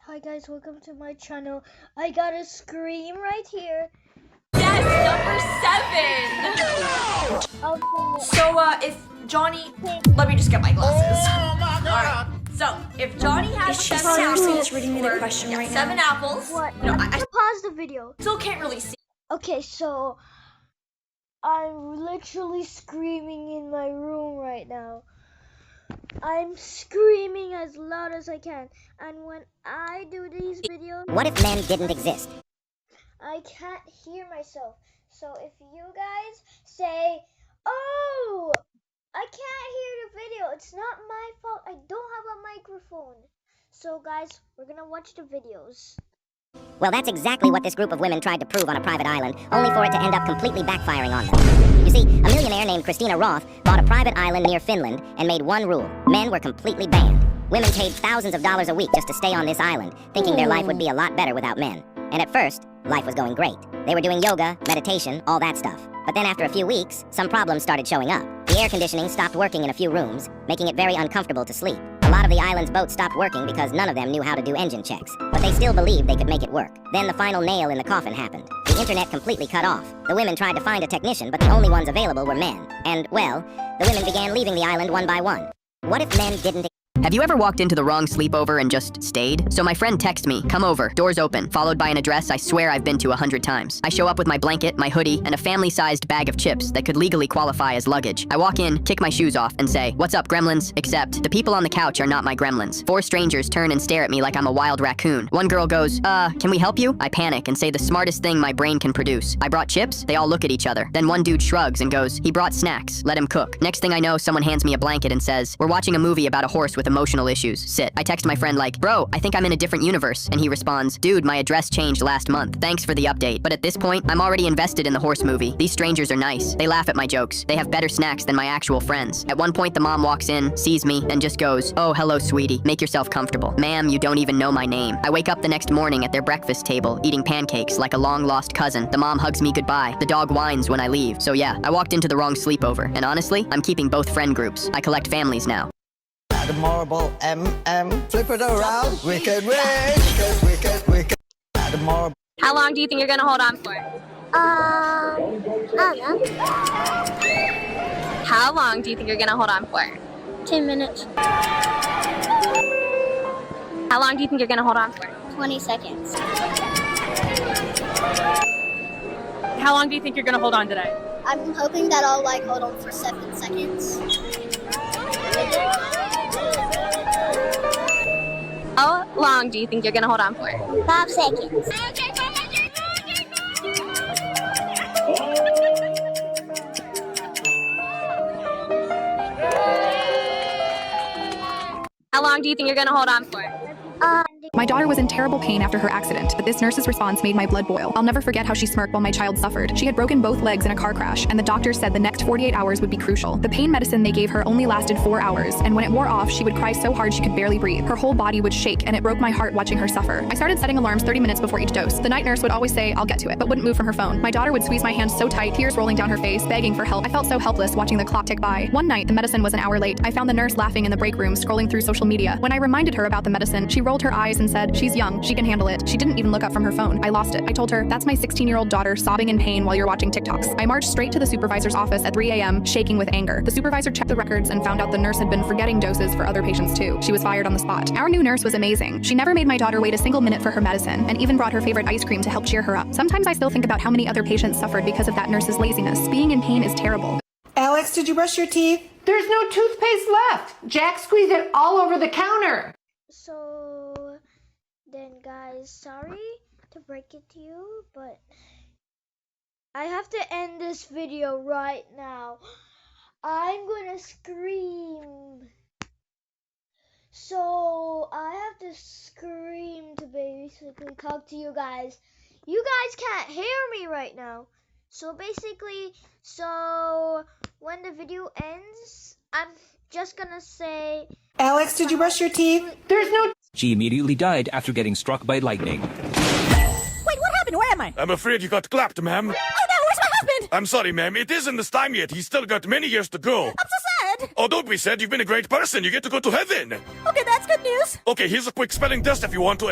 Hi guys, welcome to my channel. I got a scream right here. Yes, number 7. So, if Johnny, let me just get my glasses. Oh my God! Alright, so if Johnny has Is she 7 seriously apples, just reading me the question right now? 7 apples. What? No, I'm I gonna pause the video. still can't really see. Okay, so I'm literally screaming in my room right now. I'm screaming as loud as I can. And when I do these videos, What if men didn't exist? I can't hear myself. So if you guys say, "Oh, I can't hear the video," it's not my fault. I don't have a microphone. So guys, we're gonna watch the videos. Well, that's exactly what this group of women tried to prove on a private island, only for it to end up completely backfiring on them. You see, a millionaire named Christina Roth bought a private island near Finland and made one rule. Men were completely banned. Women paid thousands of dollars a week just to stay on this island, thinking their life would be a lot better without men. And at first, life was going great. They were doing yoga, meditation, all that stuff. But then after a few weeks, some problems started showing up. The air conditioning stopped working in a few rooms, making it very uncomfortable to sleep. A lot of the island's boats stopped working because none of them knew how to do engine checks. But they still believed they could make it work. Then the final nail in the coffin happened. The internet completely cut off. The women tried to find a technician, but the only ones available were men. And, well, the women began leaving the island one by one. What if men didn't... Have you ever walked into the wrong sleepover and just stayed? So my friend texts me, come over, doors open, followed by an address I swear I've been to 100 times. I show up with my blanket, my hoodie, and a family-sized bag of chips that could legally qualify as luggage. I walk in, kick my shoes off, and say, "What's up, gremlins?" Except, the people on the couch are not my gremlins. 4 strangers turn and stare at me like I'm a wild raccoon. One girl goes, can we help you?" I panic and say the smartest thing my brain can produce. "I brought chips?" They all look at each other. Then one dude shrugs and goes, "He brought snacks. Let him cook." Next thing I know, someone hands me a blanket and says, "We're watching a movie about a horse with emotional issues. Sit." I text my friend like, "Bro, I think I'm in a different universe." And he responds, "Dude, my address changed last month. Thanks for the update." But at this point, I'm already invested in the horse movie. These strangers are nice. They laugh at my jokes. They have better snacks than my actual friends. At one point, the mom walks in, sees me, and just goes, "Oh, hello, sweetie. Make yourself comfortable." Ma'am, you don't even know my name. I wake up the next morning at their breakfast table, eating pancakes like a long-lost cousin. The mom hugs me goodbye. The dog whines when I leave. So yeah, I walked into the wrong sleepover. And honestly, I'm keeping both friend groups. I collect families now. The marble flip it around, wicked, wicked, wicked, wicked. The marble. How long do you think you're gonna hold on for? I don't know. How long do you think you're gonna hold on for? 10 minutes. How long do you think you're gonna hold on for? 20 seconds. How long do you think you're gonna hold on today? I'm hoping that I'll hold on for 7 seconds. How long do you think you're gonna hold on for? 5 seconds. How long do you think you're gonna hold on for? My daughter was in terrible pain after her accident, but this nurse's response made my blood boil. I'll never forget how she smirked while my child suffered. She had broken both legs in a car crash, and the doctor said the next 48 hours would be crucial. The pain medicine they gave her only lasted 4 hours, and when it wore off, she would cry so hard she could barely breathe. Her whole body would shake, and it broke my heart watching her suffer. I started setting alarms 30 minutes before each dose. The night nurse would always say, "I'll get to it," but wouldn't move from her phone. My daughter would squeeze my hand so tight, tears rolling down her face, begging for help. I felt so helpless watching the clock tick by. One night, the medicine was an hour late. I found the nurse laughing in the break room, scrolling through social media. When I reminded her about the medicine, she rolled her eyes and said, "She's young. She can handle it." She didn't even look up from her phone. I lost it. I told her, "That's my 16-year-old daughter sobbing in pain while you're watching TikToks." I marched straight to the supervisor's office at 3 a.m., shaking with anger. The supervisor checked the records and found out the nurse had been forgetting doses for other patients too. She was fired on the spot. Our new nurse was amazing. She never made my daughter wait a single minute for her medicine, and even brought her favorite ice cream to help cheer her up. Sometimes I still think about how many other patients suffered because of that nurse's laziness. Being in pain is terrible. Alex, did you brush your teeth? There's no toothpaste left. Jack squeezed it all over the counter. So then guys, sorry to break it to you, but I have to end this video right now. I'm gonna scream. So I have to scream to basically talk to you guys. You guys can't hear me right now. So basically, when the video ends, I'm just gonna say, Alex, did you brush your teeth? There's no... She immediately died after getting struck by lightning. Wait, what happened? Where am I? I'm afraid you got clapped, ma'am. Oh no, where's my husband? I'm sorry, ma'am. It isn't this time yet. He's still got many years to go. I'm so sad. Oh, don't be sad. You've been a great person. You get to go to heaven. Okay, that's good news. Okay, here's a quick spelling test if you want to.